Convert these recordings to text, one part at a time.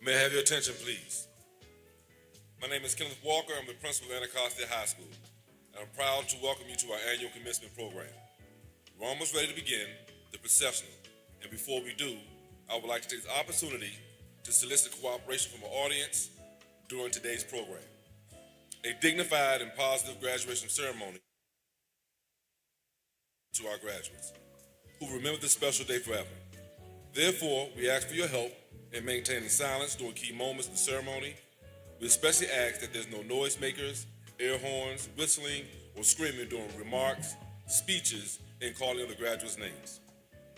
May I have your attention, please? My name is Kenneth Walker. I'm the principal of Anacostia High School, and I'm proud to welcome you to our annual commencement program. We're almost ready to begin the processional, and before we do, I would like to take this opportunity to solicit cooperation from our audience during today's program. A dignified and positive graduation ceremony to our graduates, who remember this special day forever. Therefore, we ask for your help in maintaining silence during key moments of the ceremony. We especially ask that there's no noisemakers, air horns, whistling, or screaming during remarks, speeches, and calling of the graduates' names.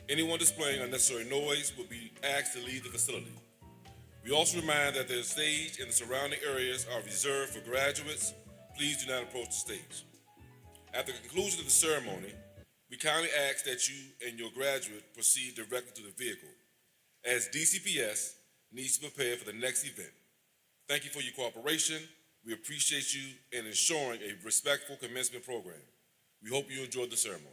Anyone displaying unnecessary noise will be asked to leave the facility. We also remind that the stage and the surrounding areas are reserved for graduates. Please do not approach the stage. After the conclusion of the ceremony, we kindly ask that you and your graduate proceed directly to the vehicle, as DCPS needs to prepare for the next event. Thank you for your cooperation. We appreciate you in ensuring a respectful commencement program. We hope you enjoyed the ceremony.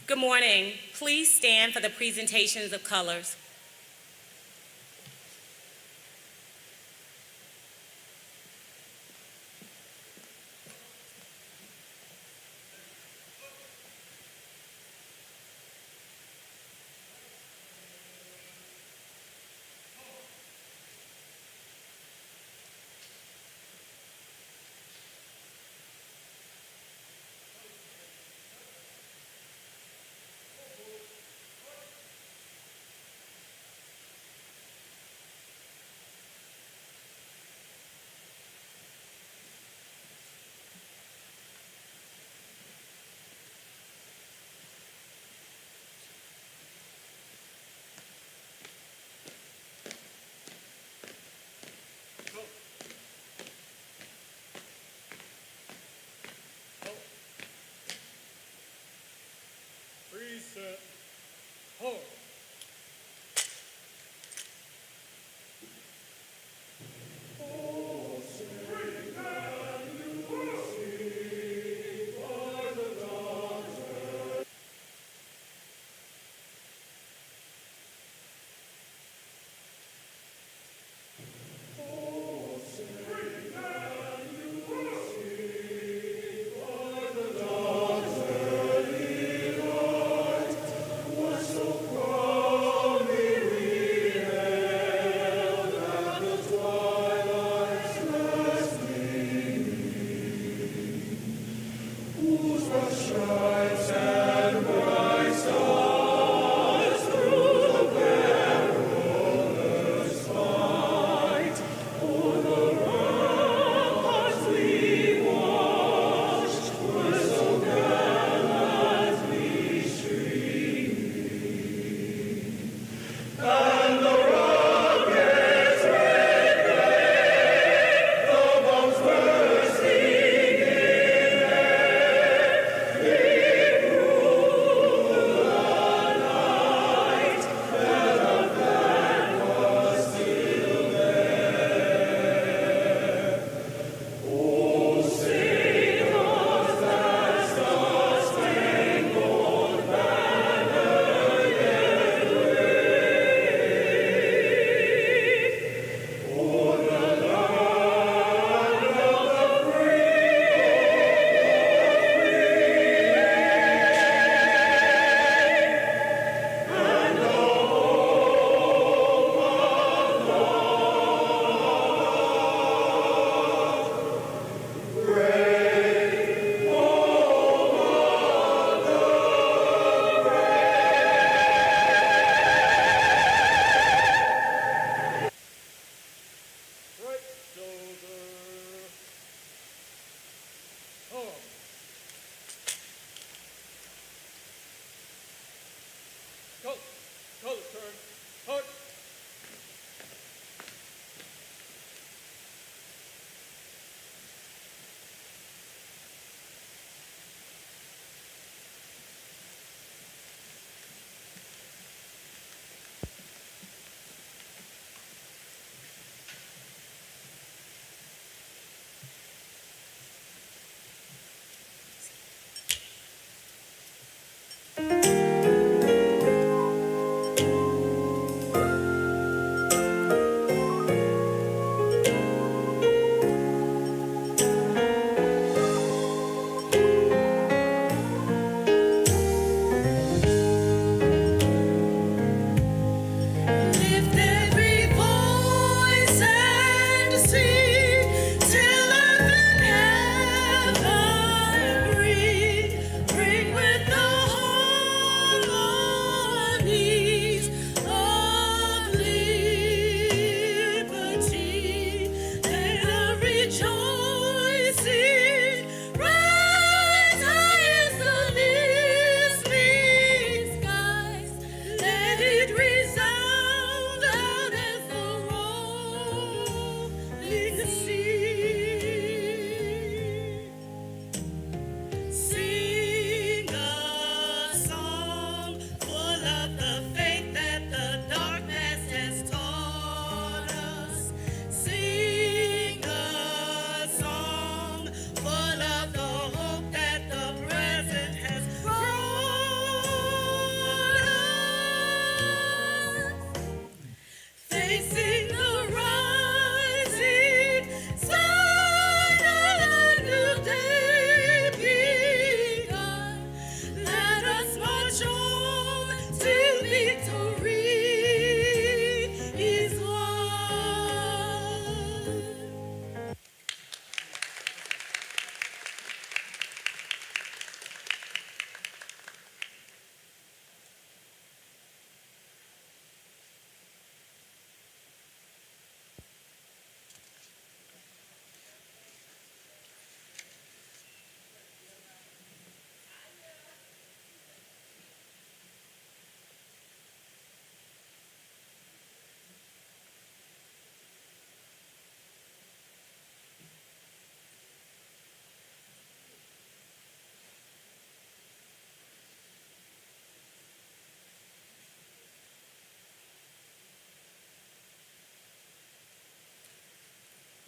Good morning. Please stand for the presentations of colors.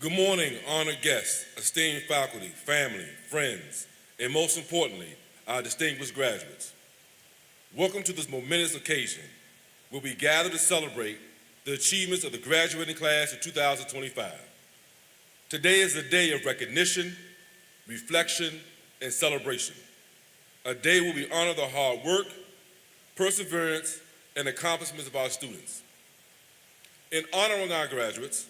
Good morning, honored guests, esteemed faculty, family, friends, and most importantly, our distinguished graduates. Welcome to this momentous occasion where we gather to celebrate the achievements of the graduating class of 2025. Today is a day of recognition, reflection, and celebration. A day where we honor the hard work, perseverance, and accomplishments of our students. In honoring our graduates,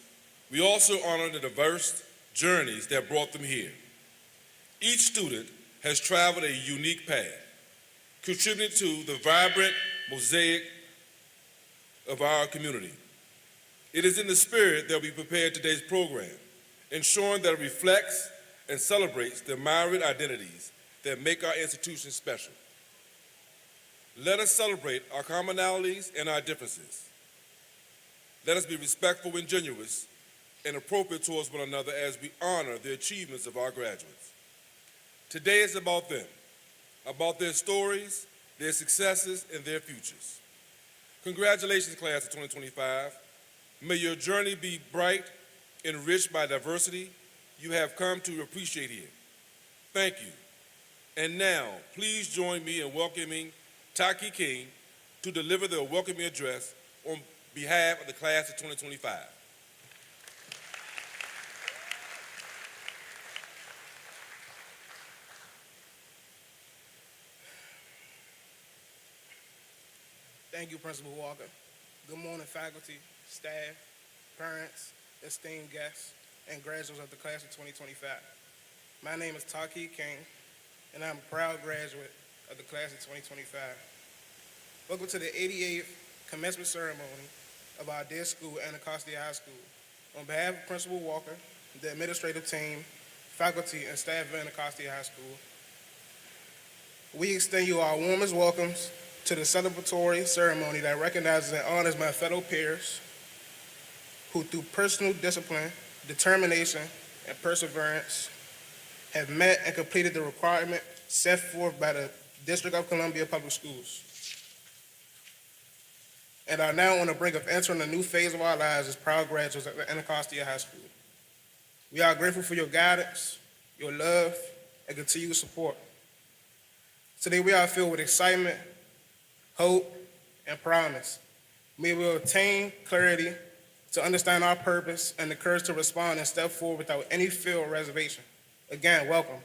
we also honor the diverse journeys that brought them here. Each student has traveled a unique path, contributing to the vibrant mosaic of our community. It is in the spirit that we prepared today's program, ensuring that it reflects and celebrates the myriad identities that make our institution special. Let us celebrate our commonalities and our differences. Let us be respectful and generous and appropriate towards one another as we honor the achievements of our graduates. Today is about them, about their stories, their successes, and their futures. Congratulations, class of 2025. May your journey be bright, enriched by diversity you have come to appreciate here. Thank you. And now, please join me in welcoming Taki King to deliver their welcoming address on behalf of the class of 2025. Thank you, Principal Walker. Good morning, faculty, staff, parents, esteemed guests, and graduates of the class of 2025. My name is Taki King, and I'm a proud graduate of the class of 2025. Welcome to the 88th commencement ceremony of our dear school, Anacostia High School. On behalf of Principal Walker, the administrative team, faculty, and staff of Anacostia High School, we extend you our warmest welcomes to the celebratory ceremony that recognizes and honors my fellow peers who, through personal discipline, determination, and perseverance, have met and completed the requirement set forth by the District of Columbia Public Schools, and are now on the brink of entering a new phase of our lives as proud graduates of Anacostia High School. We are grateful for your guidance, your love, and continued support. Today we are filled with excitement, hope, and promise. May we obtain clarity to understand our purpose and the courage to respond and step forward without any fear or reservation. Again, welcome.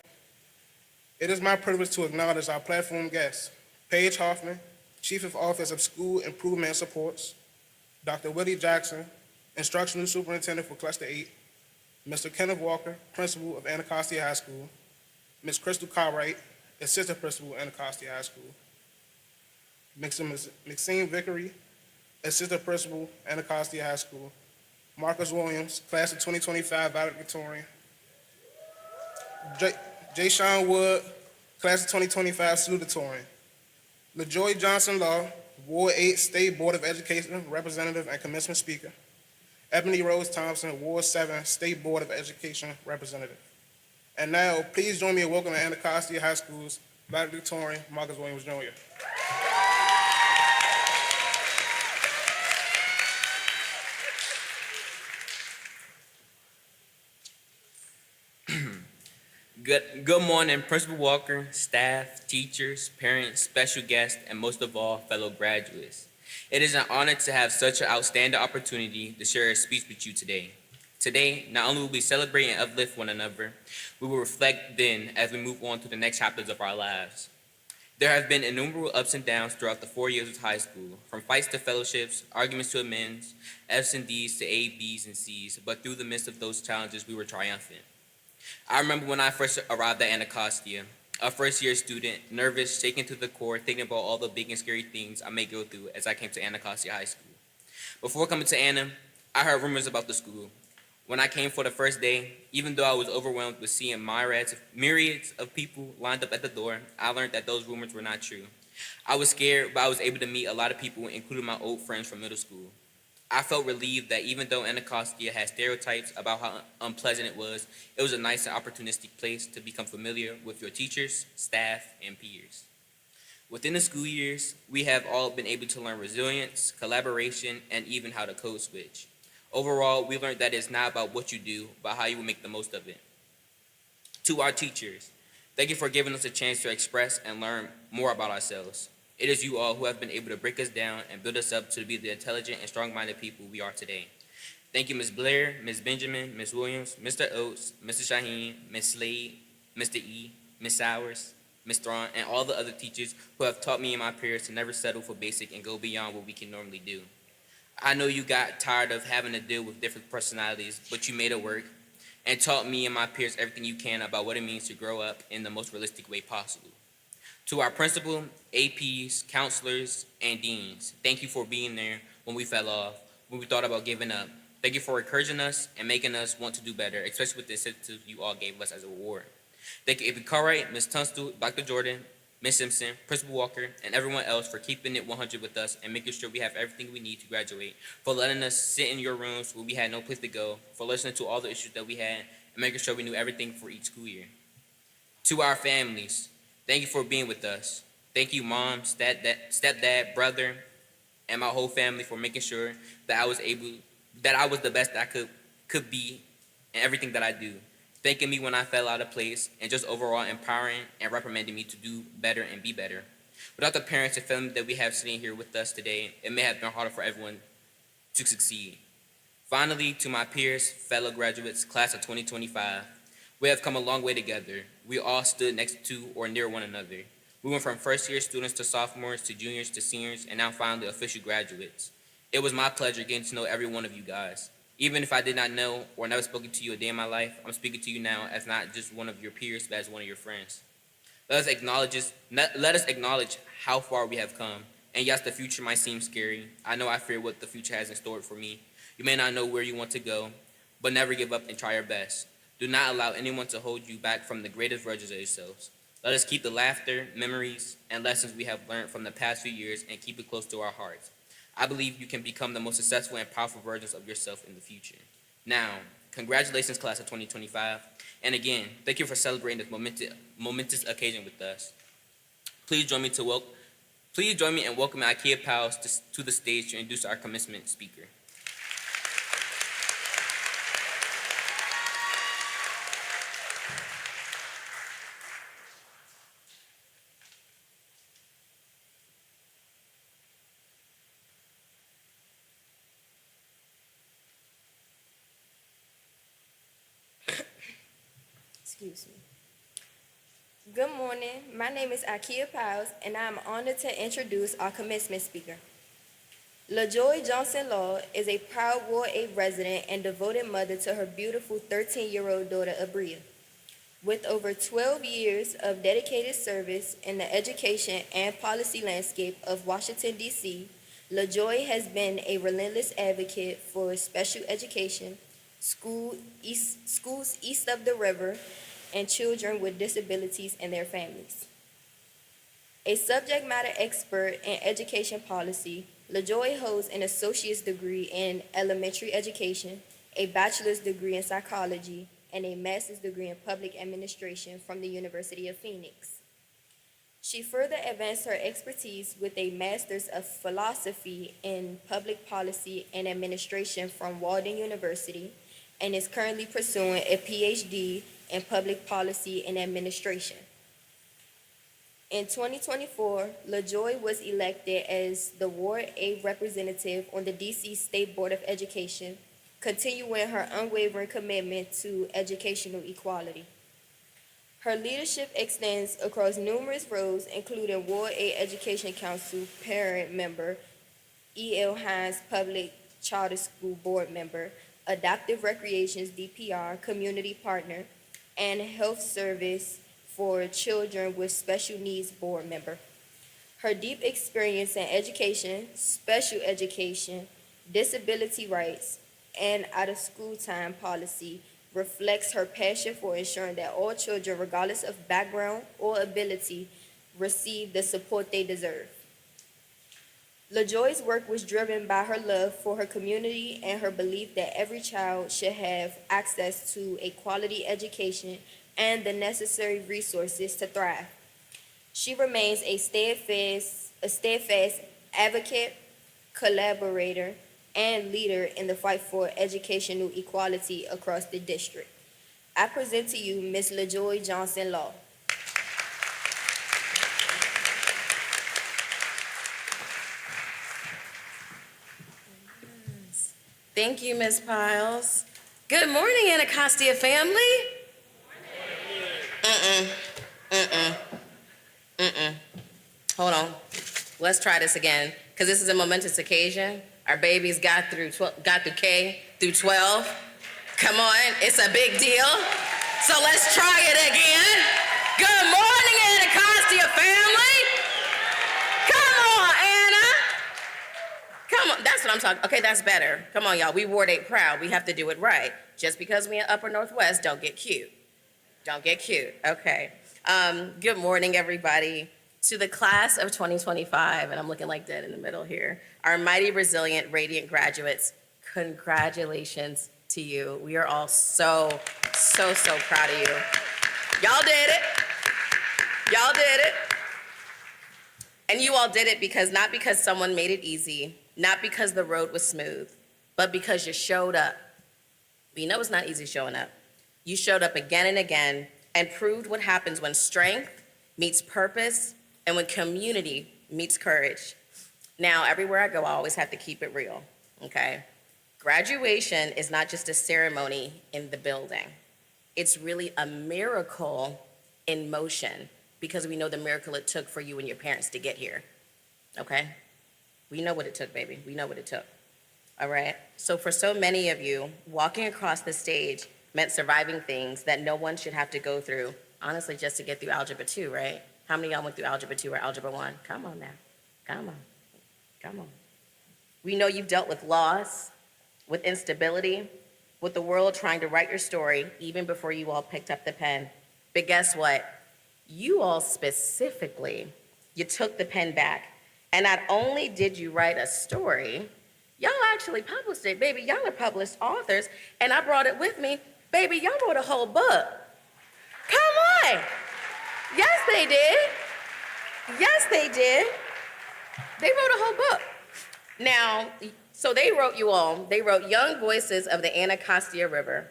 It is my privilege to acknowledge our platform guests, Paige Hoffman, Chief of Office of School Improvement and Supports, Dr. Willie Jackson, Instructional Superintendent for Cluster 8, Mr. Kenneth Walker, Principal of Anacostia High School, Ms. Crystal Cartwright, Assistant Principal of Anacostia High School, Maxine Vickery, Assistant Principal, Anacostia High School, Marcus Williams, Class of 2025 Valedictorian, Jay Sean Wood, Class of 2025 Salutatorian, LaJoy Johnson Law, Ward 8 State Board of Education Representative and Commencement Speaker, Ebony Rose Thompson, Ward 7 State Board of Education Representative. And now, please join me in welcoming Anacostia High School's Valedictorian, Marcus Williams Jr. Good morning, Principal Walker, staff, teachers, parents, special guests, and most of all, fellow graduates. It is an honor to have such an outstanding opportunity to share a speech with you today. Today, not only will we celebrate and uplift one another, we will reflect then as we move on to the next chapters of our lives. There have been innumerable ups and downs throughout the 4 years of high school, from fights to fellowships, arguments to amends, F's and D's to A, B's, and C's, but through the midst of those challenges, we were triumphant. I remember when I first arrived at Anacostia, a first-year student, nervous, shaken to the core, thinking about all the big and scary things I may go through as I came to Anacostia High School. Before coming to Anna, I heard rumors about the school. When I came for the first day, even though I was overwhelmed with seeing myriads of people lined up at the door, I learned that those rumors were not true. I was scared, but I was able to meet a lot of people, including my old friends from middle school. I felt relieved that even though Anacostia had stereotypes about how unpleasant it was a nice and opportunistic place to become familiar with your teachers, staff, and peers. Within the school years, we have all been able to learn resilience, collaboration, and even how to code switch. Overall, we learned that it's not about what you do, but how you will make the most of it. To our teachers, thank you for giving us a chance to express and learn more about ourselves. It is you all who have been able to break us down and build us up to be the intelligent and strong-minded people we are today. Thank you, Ms. Blair, Ms. Benjamin, Ms. Williams, Mr. Oates, Mr. Shaheen, Ms. Slade, Mr. E, Ms. Sowers, Ms. Thrawn, and all the other teachers who have taught me and my peers to never settle for basic and go beyond what we can normally do. I know you got tired of having to deal with different personalities, but you made it work and taught me and my peers everything you can about what it means to grow up in the most realistic way possible. To our principal, APs, counselors, and deans, thank you for being there when we fell off, when we thought about giving up. Thank you for encouraging us and making us want to do better, especially with the incentives you all gave us as a reward. Thank you, AP Cartwright, Ms. Tunstall, Dr. Jordan, Ms. Simpson, Principal Walker, and everyone else for keeping it 100 with us and making sure we have everything we need to graduate, for letting us sit in your rooms where we had no place to go, for listening to all the issues that we had, and making sure we knew everything for each school year. To our families, thank you for being with us. Thank you, Mom, stepdad, brother, and my whole family for making sure that I was the best I could be in everything that I do. Thanking me when I fell out of place, and just overall empowering and reprimanding me to do better and be better. Without the parents and family that we have sitting here with us today, it may have been harder for everyone to succeed. Finally, to my peers, fellow graduates, class of 2025, we have come a long way together. We all stood next to or near one another. We went from first-year students to sophomores to juniors to seniors, and now finally official graduates. It was my pleasure getting to know every one of you guys. Even if I did not know or never spoken to you a day in my life, I'm speaking to you now as not just one of your peers, but as one of your friends. Let us acknowledge how far we have come. And yes, the future might seem scary. I know I fear what the future has in store for me. You may not know where you want to go, but never give up and try your best. Do not allow anyone to hold you back from the greatest versions of yourselves. Let us keep the laughter, memories, and lessons we have learned from the past few years and keep it close to our hearts. I believe you can become the most successful and powerful versions of yourself in the future. Now, congratulations, class of 2025. And again, thank you for celebrating this momentous occasion with us. Please join me in welcoming IKEA pals to the stage to introduce our commencement speaker. Excuse me. Good morning. My name is Ikea Piles, and I am honored to introduce our commencement speaker. LaJoy Johnson Law is a proud Ward 8 resident and devoted mother to her beautiful 13-year-old daughter, Abria. With over 12 years of dedicated service in the education and policy landscape of Washington, D.C., LaJoy has been a relentless advocate for special education, schools east of the river, and children with disabilities and their families. A subject matter expert in education policy, LaJoy holds an associate's degree in elementary education, a bachelor's degree in psychology, and a master's degree in public administration from the University of Phoenix. She further advanced her expertise with a master's of philosophy in public policy and administration from Walden University, and is currently pursuing a PhD in public policy and administration. In 2024, LaJoy was elected as the Ward 8 representative on the D.C. State Board of Education, continuing her unwavering commitment to educational equality. Her leadership extends across numerous roles, including Ward 8 Education Council parent member, E.L. Hines Public Charter School Board member, Adaptive Recreations DPR community partner, and Health Service for Children with Special Needs Board member. Her deep experience in education, special education, disability rights, and out-of-school time policy reflects her passion for ensuring that all children, regardless of background or ability, receive the support they deserve. LaJoy's work was driven by her love for her community and her belief that every child should have access to a quality education and the necessary resources to thrive. She remains a steadfast advocate, collaborator, and leader in the fight for educational equality across the district. I present to you Ms. LaJoy Johnson Law. Thank you, Ms. Piles. Good morning, Anacostia family. Hold on. Let's try this again, because this is a momentous occasion. Our babies got through K through 12. Come on, it's a big deal. So let's try it again. Good morning, Anacostia family. Come on, Anna. Come on, that's what I'm talking. Okay, that's better. Come on, y'all. We Ward 8 proud. We have to do it right. Just because we in Upper Northwest, don't get cute. Don't get cute. Okay. Good morning, everybody. To the class of 2025, and I'm looking like dead in the middle here, our mighty, resilient, radiant graduates, congratulations to you. We are all so proud of you. Y'all did it. Y'all did it. And you all did it because, not because someone made it easy, not because the road was smooth, but because you showed up. We know it's not easy showing up. You showed up again and again and proved what happens when strength meets purpose and when community meets courage. Now, everywhere I go, I always have to keep it real, okay? Graduation is not just a ceremony in the building. It's really a miracle in motion, because we know the miracle it took for you and your parents to get here, okay? We know what it took, baby. We know what it took, all right? So for so many of you, walking across the stage meant surviving things that no one should have to go through, honestly, just to get through Algebra 2, right? How many of y'all went through Algebra 2 or Algebra 1? Come on now, come on, come on. We know you've dealt with loss, with instability, with the world trying to write your story even before you all picked up the pen. But guess what? You all specifically, you took the pen back. And not only did you write a story, y'all actually published it. Baby, y'all are published authors, and I brought it with me. Baby, y'all wrote a whole book. Come on. Yes, they did. Yes, they did. They wrote a whole book. Now, so they wrote Young Voices of the Anacostia River.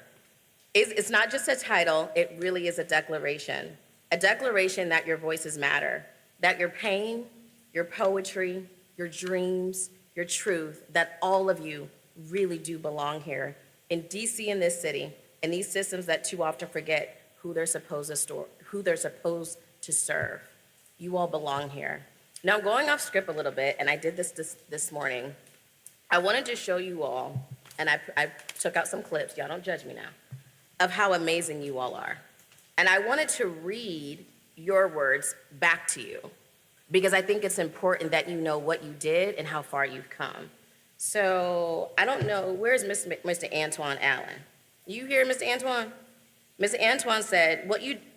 It's not just a title, it really is a declaration. A declaration that your voices matter, that your pain, your poetry, your dreams, your truth, that all of you really do belong here in DC, in this city, in these systems that too often forget who they're supposed to serve. You all belong here. Now, I'm going off script a little bit, and I did this morning. I wanted to show you all, and I took out some clips, y'all don't judge me now, of how amazing you all are. And I wanted to read your words back to you, because I think it's important that you know what you did and how far you've come. So I don't know, where's Mr. Antoine Allen? You hear Mr. Antoine? Mr. Antoine said,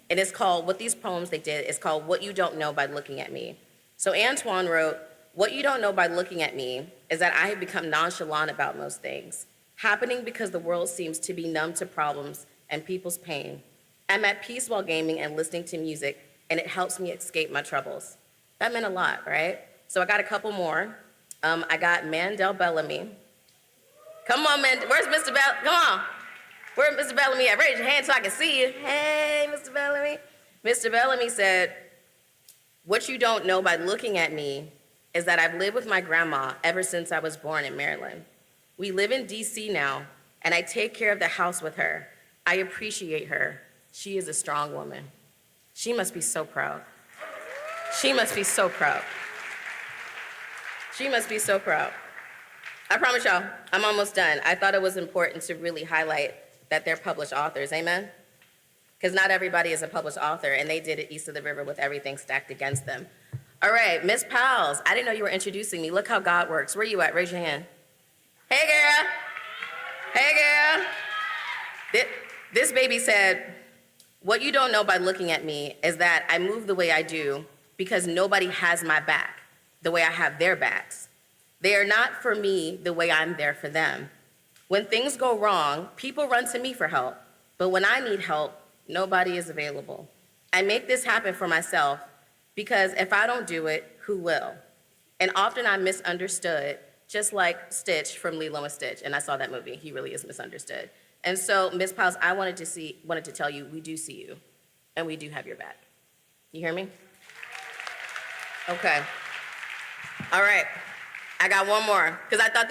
and it's called, what these poems they did is called What You Don't Know by Looking at Me. So Antoine wrote, what you don't know by looking at me is that I have become nonchalant about most things, happening because the world seems to be numb to problems and people's pain. I'm at peace while gaming and listening to music, and it helps me escape my troubles. That meant a lot, right? So I got a couple more. I got Mandel Bellamy. Come on, man. Where's Mr. Bellamy? Come on. Where's Mr. Bellamy at? Raise your hand so I can see you. Hey, Mr. Bellamy. Mr. Bellamy said, what you don't know by looking at me is that I've lived with my grandma ever since I was born in Maryland. We live in DC now, and I take care of the house with her. I appreciate her. She is a strong woman. She must be so proud. She must be so proud. She must be so proud. I promise y'all, I'm almost done. I thought it was important to really highlight that they're published authors, amen? Because not everybody is a published author, and they did it east of the river with everything stacked against them. All right, Miss Powles, I didn't know you were introducing me. Look how God works. Where you at? Raise your hand. Hey, girl. Hey, girl. This baby said, what you don't know by looking at me is that I move the way I do because nobody has my back the way I have their backs. They are not for me the way I'm there for them. When things go wrong, people run to me for help, but when I need help, nobody is available. I make this happen for myself because if I don't do it, who will? And often I'm misunderstood just like Stitch from Lilo and Stitch, and I saw that movie. He really is misunderstood. And so, Ms. Piles, I wanted to tell you, we do see you, and we do have your back. You hear me? Okay. All right. I got one more, because I thought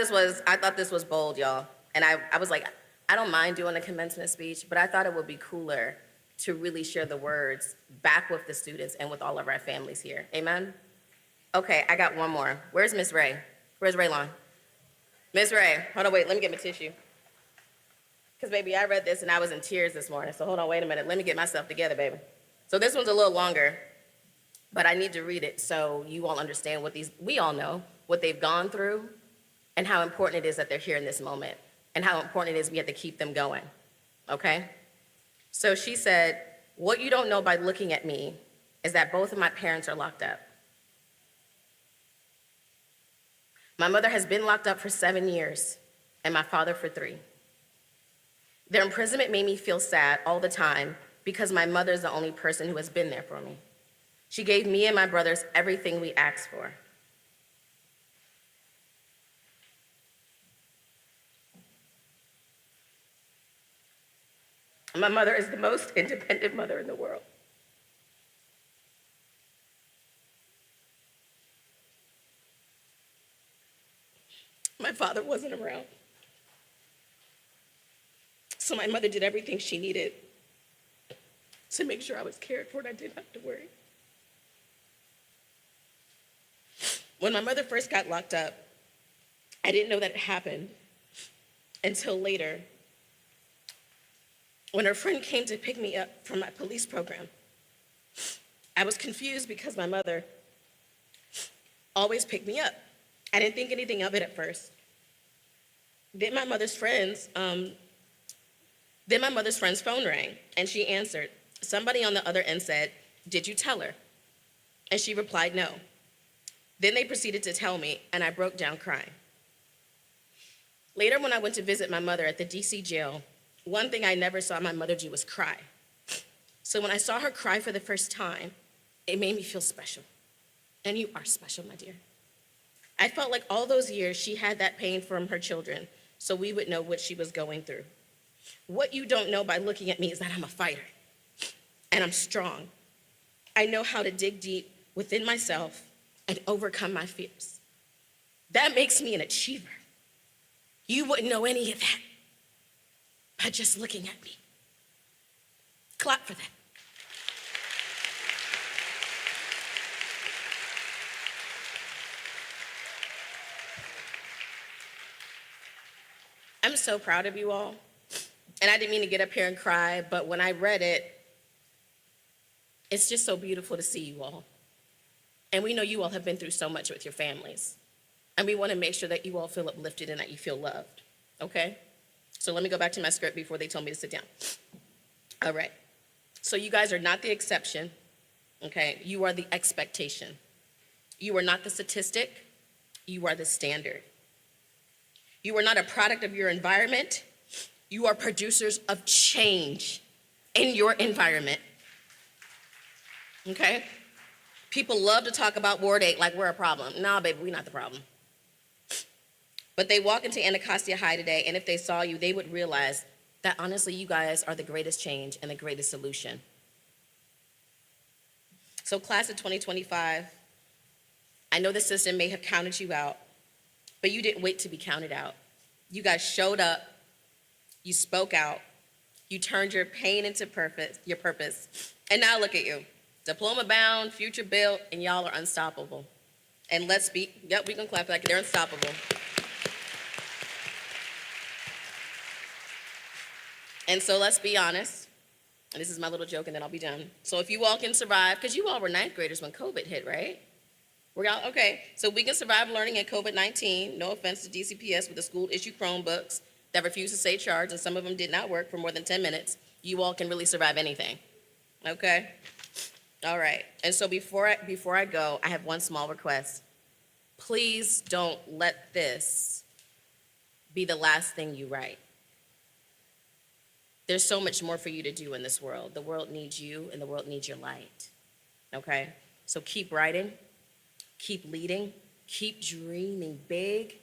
this was bold, y'all. And I was like, I don't mind doing a commencement speech, but I thought it would be cooler to really share the words back with the students and with all of our families here. Amen? Okay, I got one more. Where's Miss Ray? Where's Raylon? Miss Ray, hold on, wait, let me get my tissue. Because, baby, I read this and I was in tears this morning, so hold on, wait a minute. Let me get myself together, baby. So this one's a little longer, but I need to read it so you all understand we all know what they've gone through and how important it is that they're here in this moment and how important it is we have to keep them going, okay? So she said, what you don't know by looking at me is that both of my parents are locked up. My mother has been locked up for 7 years and my father for 3. Their imprisonment made me feel sad all the time because my mother is the only person who has been there for me. She gave me and my brothers everything we asked for. My mother is the most independent mother in the world. My father wasn't around. So my mother did everything she needed to make sure I was cared for and I didn't have to worry. When my mother first got locked up, I didn't know that it happened until later when her friend came to pick me up from my police program. I was confused because my mother always picked me up. I didn't think anything of it at first. Then my mother's friend's phone rang, and she answered. Somebody on the other end said, "Did you tell her?" And she replied, "No." Then they proceeded to tell me, and I broke down crying. Later, when I went to visit my mother at the DC jail, one thing I never saw my mother do was cry. So when I saw her cry for the first time, it made me feel special. And you are special, my dear. I felt like all those years she had that pain from her children, so we would know what she was going through. What you don't know by looking at me is that I'm a fighter, and I'm strong. I know how to dig deep within myself and overcome my fears. That makes me an achiever. You wouldn't know any of that by just looking at me. Clap for that. I'm so proud of you all. And I didn't mean to get up here and cry, but when I read it, it's just so beautiful to see you all. And we know you all have been through so much with your families. And we want to make sure that you all feel uplifted and that you feel loved, okay? So let me go back to my script before they told me to sit down. All right. So you guys are not the exception, okay? You are the expectation. You are not the statistic. You are the standard. You are not a product of your environment. You are producers of change in your environment, okay? People love to talk about Ward 8 like we're a problem. Nah, baby, we're not the problem. But they walk into Anacostia High today, and if they saw you, they would realize that honestly, you guys are the greatest change and the greatest solution. So class of 2025, I know the system may have counted you out, but you didn't wait to be counted out. You guys showed up, you spoke out, you turned your pain into your purpose, and now look at you. Diploma bound, future built, and y'all are unstoppable. And we can clap like they're unstoppable. And so let's be honest, and this is my little joke and then I'll be done. So if you all can survive, because you all were ninth graders when COVID hit, right? We're all, okay, so we can survive learning in COVID-19, no offense to DCPS with the school issue Chromebooks that refused to say charge, and some of them did not work for more than 10 minutes. You all can really survive anything, okay? All right, and so before I go, I have one small request. Please don't let this be the last thing you write. There's so much more for you to do in this world. The world needs you, and the world needs your light, okay? So keep writing, keep leading, keep dreaming big,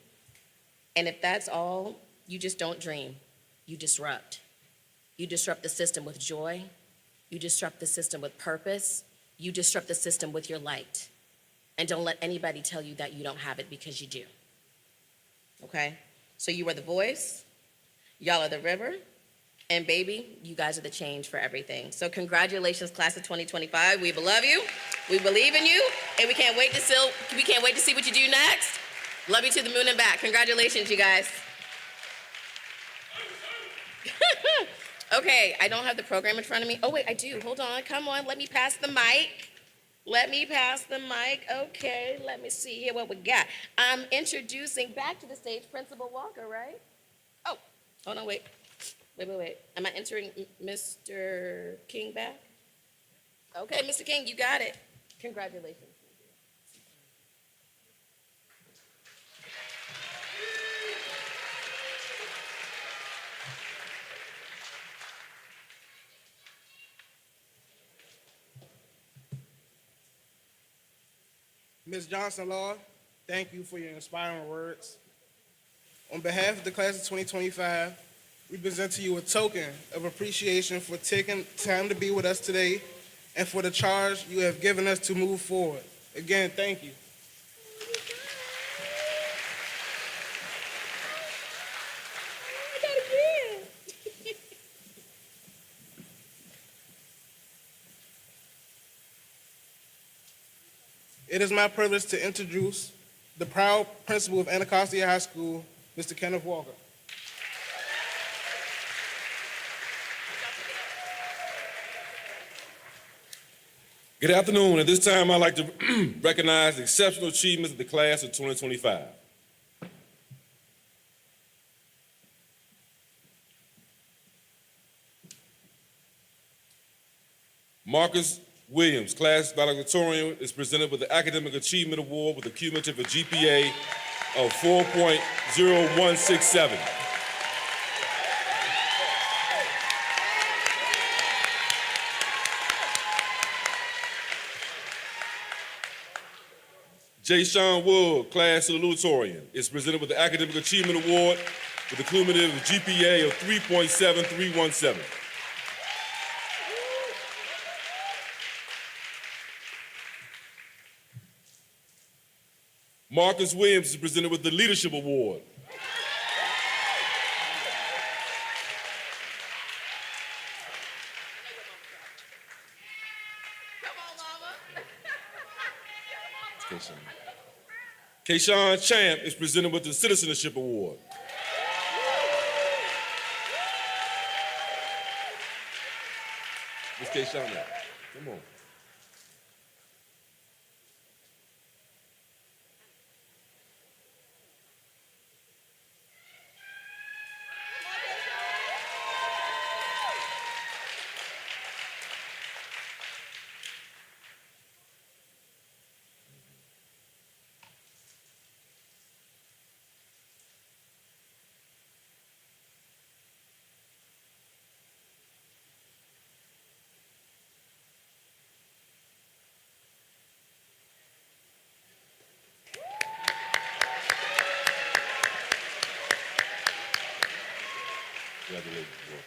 And if that's all, you just don't dream. You disrupt. You disrupt the system with joy. You disrupt the system with purpose. You disrupt the system with your light. And don't let anybody tell you that you don't have it, because you do. Okay? So you are the voice, y'all are the river, and baby, you guys are the change for everything. So congratulations, class of 2025. We love you, we believe in you, and we can't wait to see what you do next. Love you to the moon and back. Congratulations, you guys. Okay, I don't have the program in front of me. Oh wait, I do, hold on, come on, let me pass the mic. Okay, let me see here what we got. I'm introducing back to the stage Principal Walker, right? Oh, hold on, wait. Am I entering Mr. King back? Okay, Mr. King, you got it. Congratulations. Ms. Johnson-Law, thank you for your inspiring words. On behalf of the class of 2025, we present to you a token of appreciation for taking time to be with us today and for the charge you have given us to move forward. Again, thank you. It is my privilege to introduce the proud principal of Anacostia High School, Mr. Kenneth Walker. Good afternoon. At this time, I'd like to recognize the exceptional achievements of the class of 2025. Marcus Williams, class valedictorian, is presented with the Academic Achievement Award with a cumulative GPA of 4.0167. J. Sean Wood, class salutatorian, is presented with the Academic Achievement Award with a cumulative GPA of 3.7317. Marcus Williams is presented with the Leadership Award. Kayshawn Champ is presented with the Citizenship Award. Miss Kayshawn, come on. Congratulations, bro.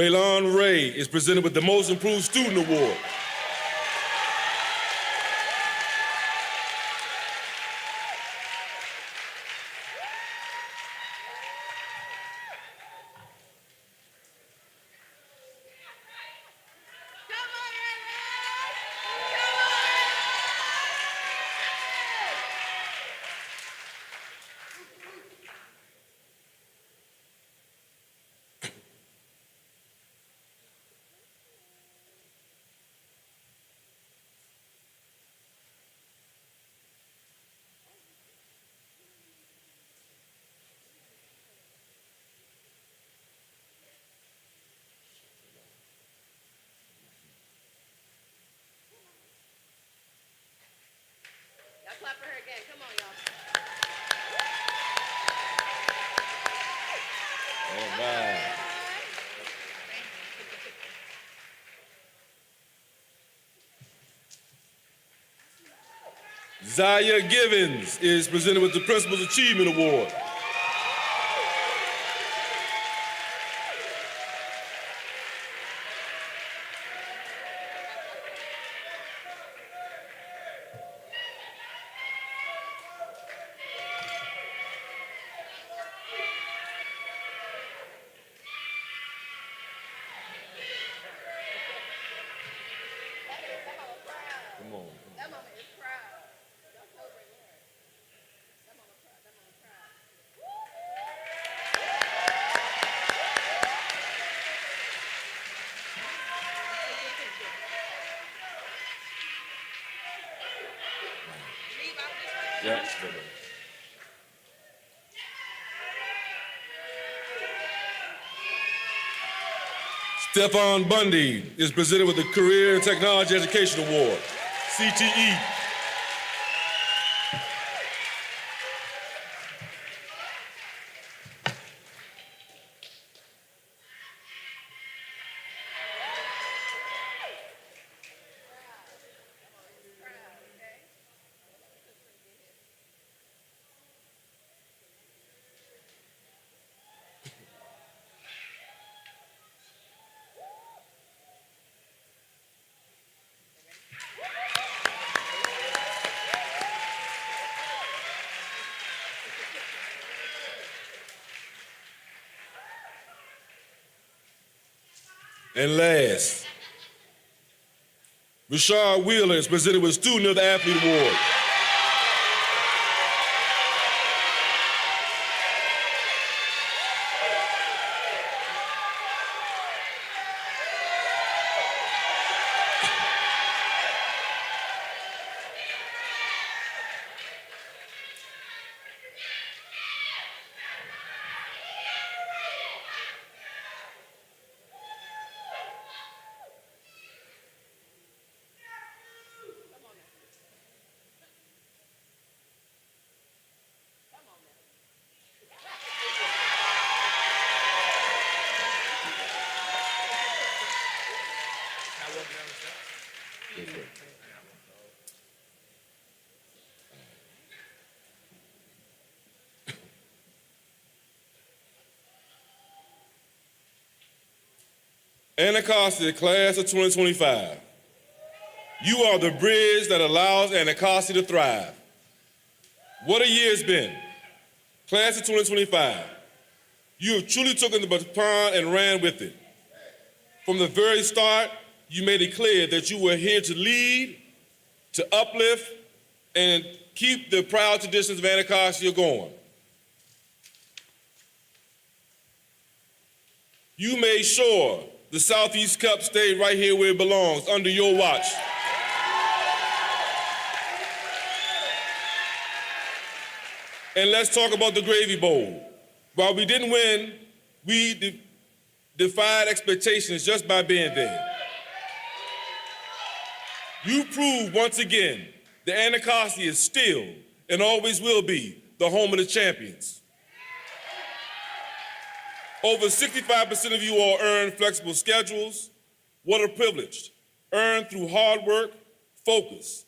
Raylon Ray is presented with the Most Improved Student Award. Clap for her again. Come on, y'all. All right. Zaya Givens is presented with the Principal's Achievement Award. Yep. Stefan Bundy is presented with the Career and Technology Education Award, CTE. And last, Rashard Wheeler is presented with Student of the Athlete Award. Anacostia, class of 2025. You are the bridge that allows Anacostia to thrive. What a year it's been. Class of 2025. You have truly taken the baton and ran with it. From the very start, you made it clear that you were here to lead, to uplift, and keep the proud traditions of Anacostia going. You made sure the Southeast Cup stayed right here where it belongs, under your watch. And let's talk about the Gravy Bowl. While we didn't win, we defied expectations just by being there. You proved once again that Anacostia is still and always will be the home of the champions. Over 65% of you all earn flexible schedules. What a privilege. Earned through hard work, focus.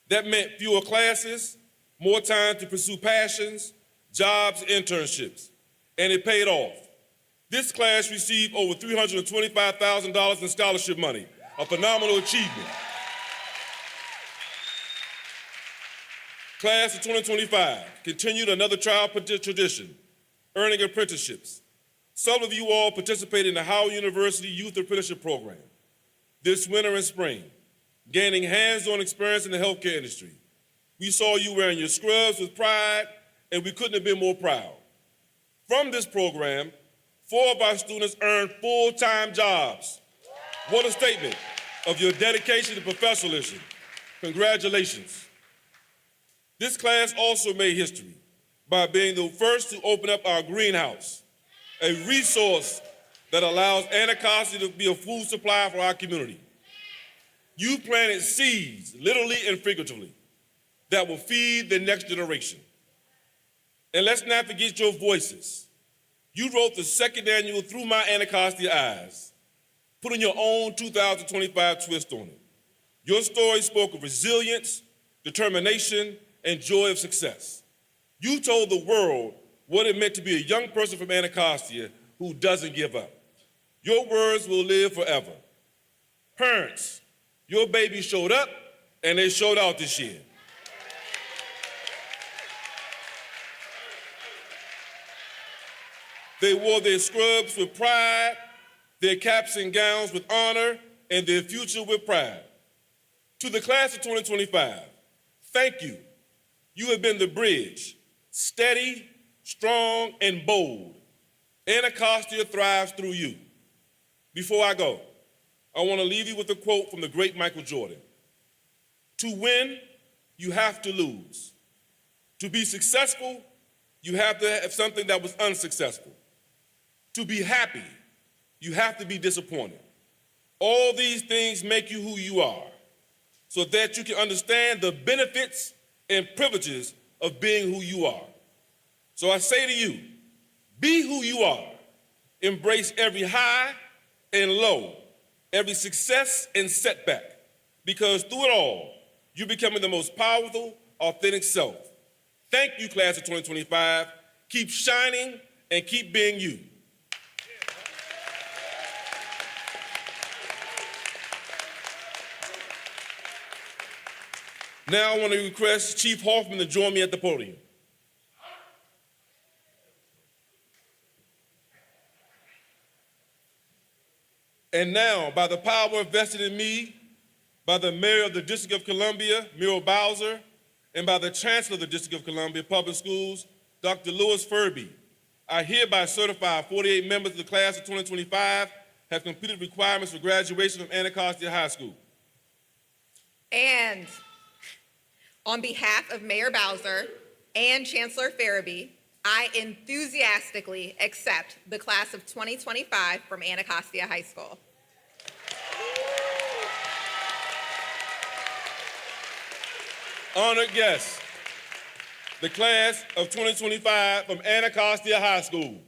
That meant fewer classes, more time to pursue passions, jobs, internships. And it paid off. This class received over $325,000 in scholarship money, a phenomenal achievement. Class of 2025 continued another trial tradition, earning apprenticeships. Some of you all participated in the Howard University Youth Apprenticeship Program this winter and spring, gaining hands-on experience in the healthcare industry. We saw you wearing your scrubs with pride, and we couldn't have been more proud. From this program, 4 of our students earned full-time jobs. What a statement of your dedication to professionalism. Congratulations. This class also made history by being the first to open up our greenhouse, a resource that allows Anacostia to be a food supply for our community. You planted seeds, literally and figuratively, that will feed the next generation. And let's not forget your voices. You wrote the second annual Through My Anacostia Eyes, putting your own 2025 twist on it. Your story spoke of resilience, determination, and joy of success. You told the world what it meant to be a young person from Anacostia who doesn't give up. Your words will live forever. Parents, your baby showed up and they showed out this year. They wore their scrubs with pride, their caps and gowns with honor, and their future with pride. To the class of 2025, thank you. You have been the bridge, steady, strong, and bold. Anacostia thrives through you. Before I go, I want to leave you with a quote from the great Michael Jordan. To win, you have to lose. To be successful, you have to have something that was unsuccessful. To be happy, you have to be disappointed. All these things make you who you are, so that you can understand the benefits and privileges of being who you are. So I say to you, be who you are. Embrace every high and low, every success and setback, because through it all, you're becoming the most powerful, authentic self. Thank you, class of 2025. Keep shining and keep being you. Now I want to request Chief Hoffman to join me at the podium. And now, by the power vested in me, by the Mayor of the District of Columbia, Muriel Bowser, and by the Chancellor of the District of Columbia Public Schools, Dr. Louis Furby, I hereby certify 48 members of the class of 2025 have completed requirements for graduation from Anacostia High School. And on behalf of Mayor Bowser and Chancellor Farabee, I enthusiastically accept the class of 2025 from Anacostia High School. Honored guests, the class of 2025 from Anacostia High School.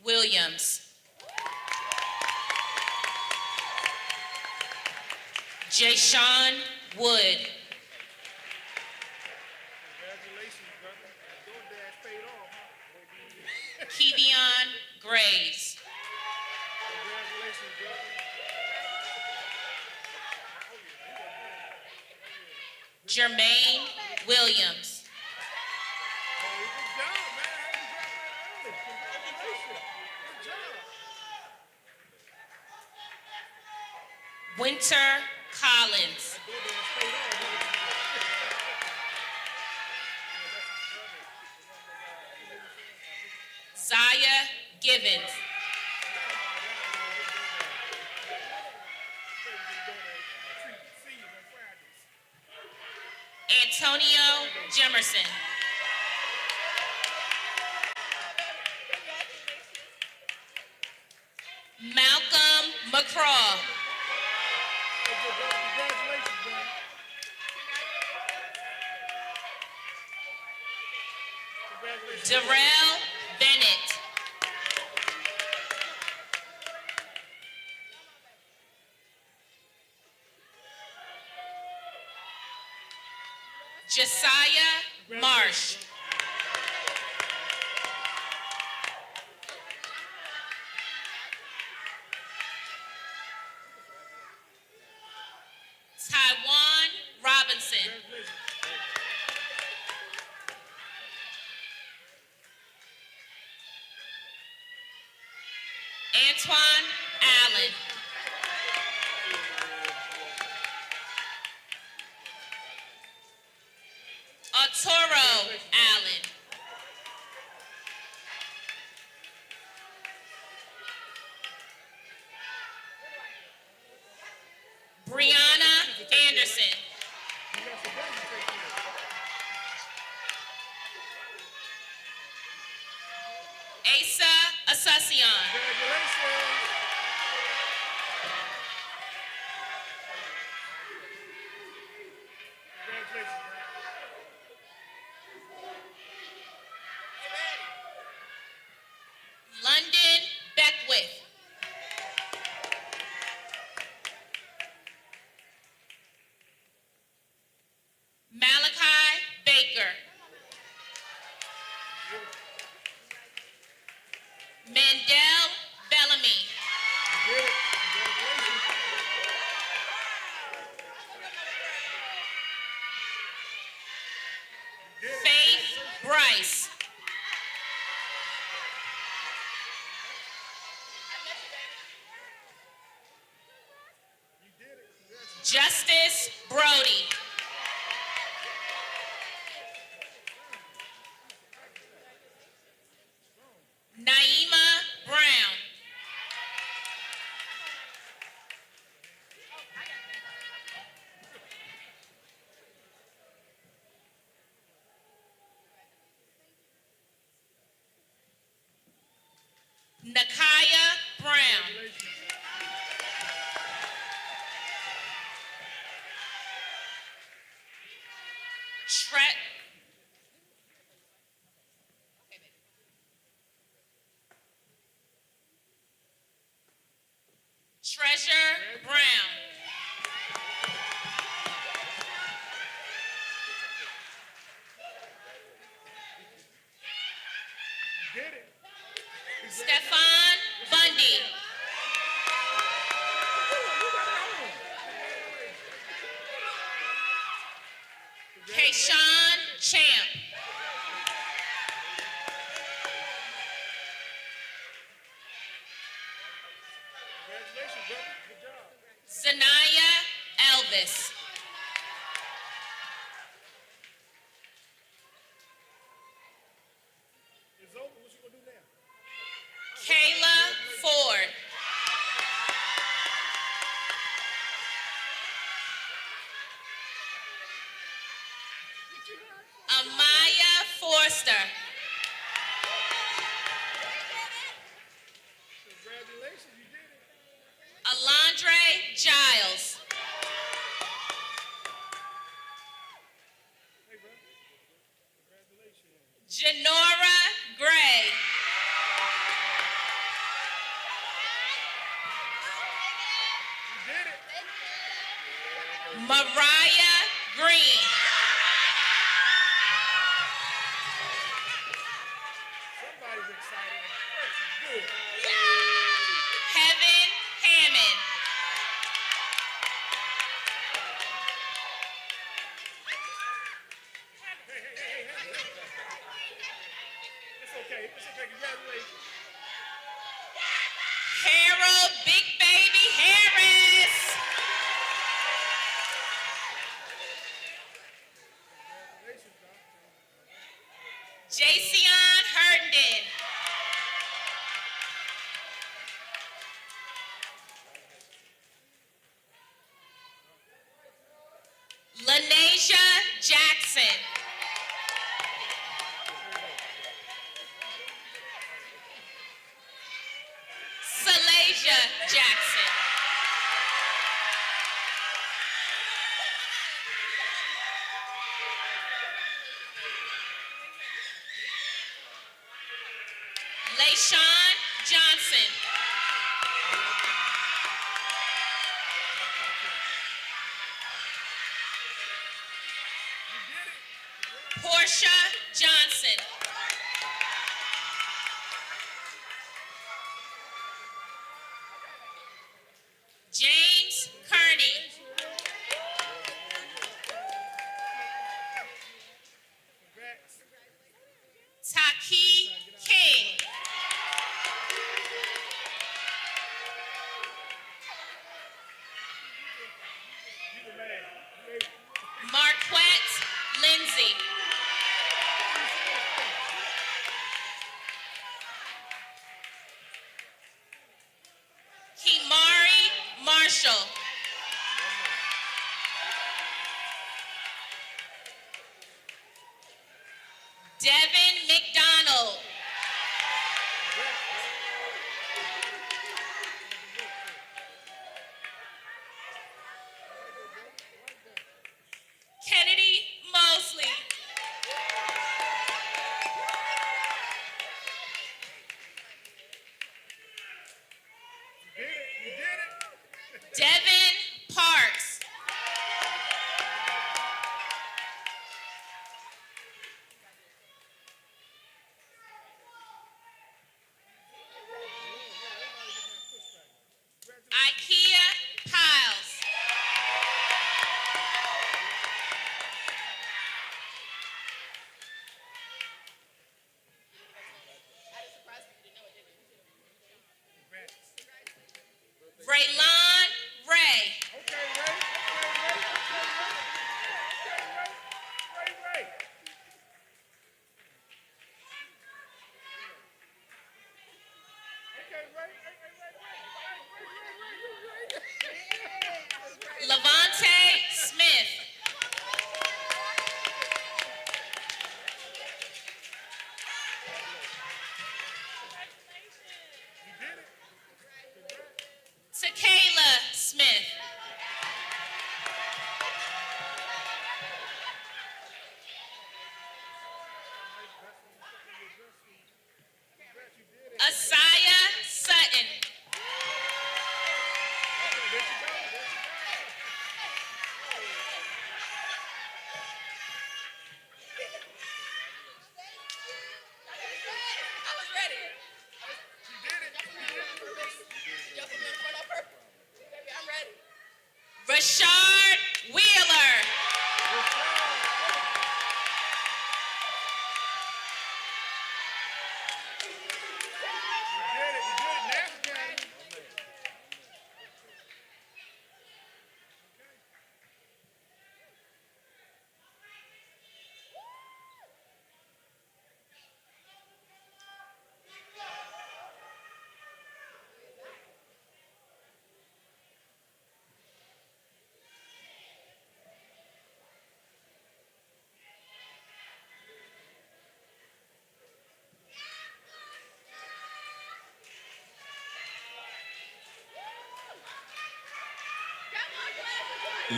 Williams. Jayshawn Wood. Kevion Graves. Jermaine Williams. Winter Collins. Givens. Antonio Jemerson. Malcolm McCraw. Darrell Bennett. Josiah Marsh. Taiwan Robinson. Antoine Allen. Arturo Allen. Brianna Anderson. Asa Asuncion. London Beckwith. Malachi Baker. Mandel Bellamy. Faith Bryce. Justice Brody. Naima Brown. Nakaya Brown. Treasure Brown. Stefan Bundy. Kayshawn Champ. Zanaya Elvis. Kayla Ford. Amaya Forster. Alondre Giles. Janora Gray. Mariah Green. Heaven Hammond. Harold Big Baby Harris. Jason Herndon. LaShawn Johnson. Portia Johnson. James Kearney. Taki King. Marquette Lindsay. Kimari Marshall. Devin McDonald. Kennedy Mosley. Devin Parks. Ikea Piles. Raylon Ray. Levante Smith. Takayla Smith. Asaya Sutton. Rashard Wheeler.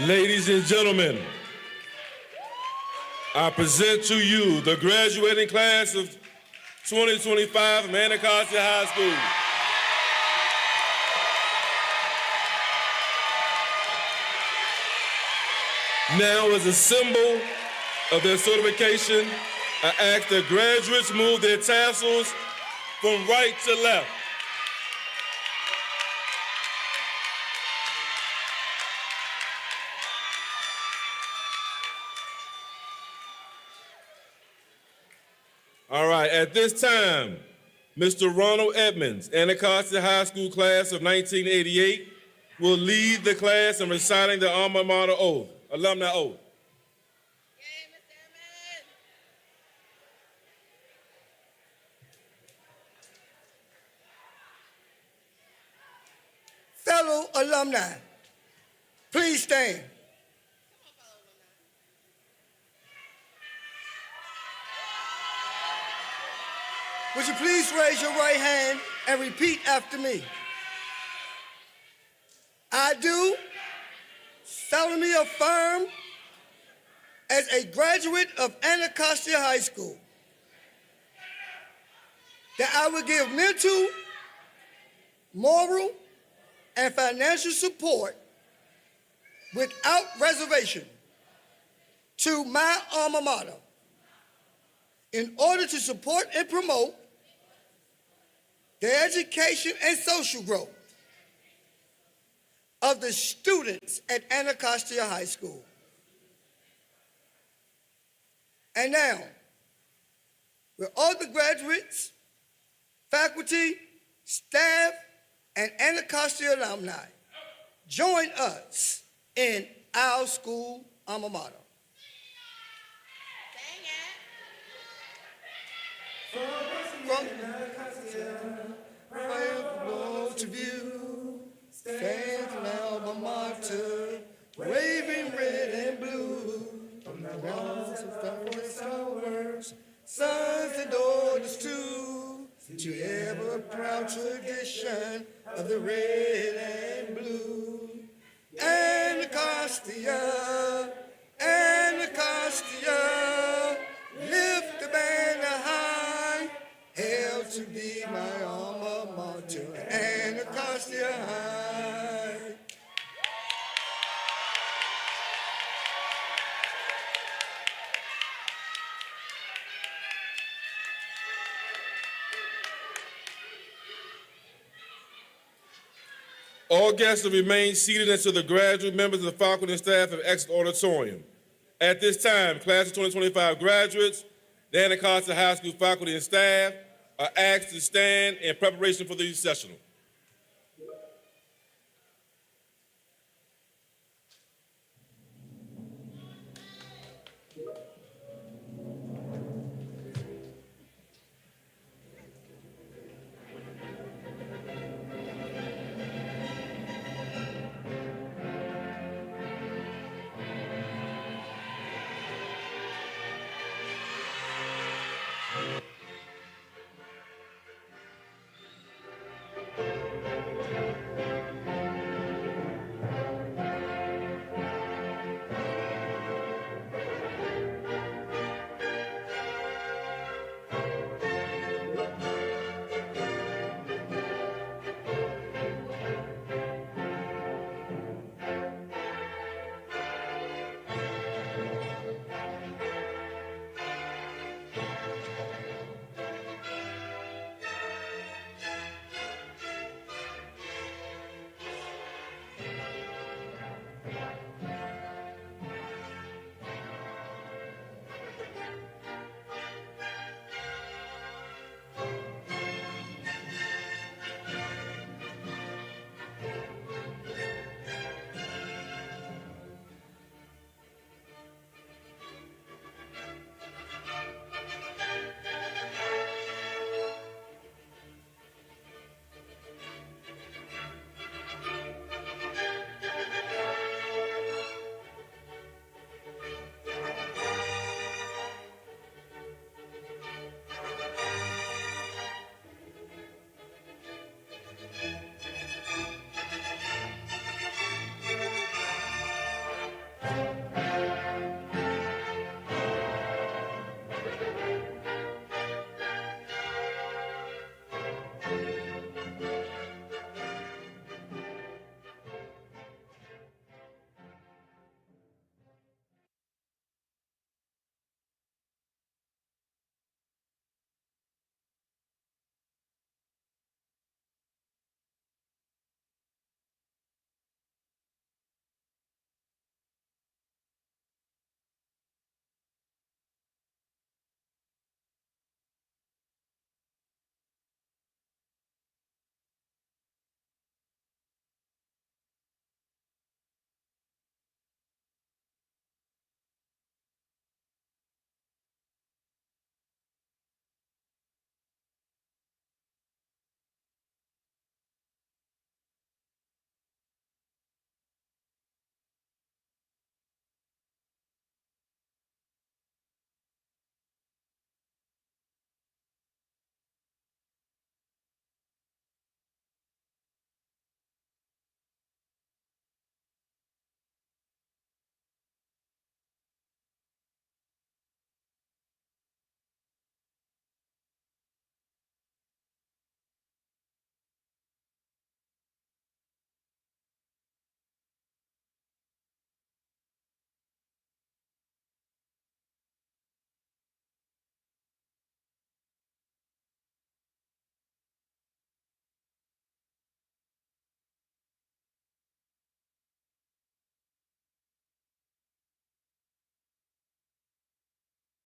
Ladies and gentlemen, I present to you the graduating class of 2025 from Anacostia High School. Now, as a symbol of their certification, I ask that graduates move their tassels from right to left. All right, at this time, Mr. Ronald Edmonds, Anacostia High School class of 1988, will lead the class in reciting the alma mater oath, alumni oath. Fellow alumni, please stand. Would you please raise your right hand and repeat after me? I do solemnly affirm, as a graduate of Anacostia High School, that I will give mental, moral, and financial support without reservation to my alma mater in order to support and promote the education and social growth of the students at Anacostia High School. And now, will all the graduates, faculty, staff, and Anacostia alumni join us in our school alma mater? From Anacostia, to view, stands an alma mater, waving red and blue. From the walls of flowers, towers, sons and daughters too, to ever proud tradition of the red and blue. Anacostia, Anacostia, lift the banner high, hail to be my alma mater, Anacostia High. All guests will remain seated until the graduate members of the faculty and staff have exited the auditorium. At this time, class of 2025 graduates, the Anacostia High School faculty and staff are asked to stand in preparation for the recessional.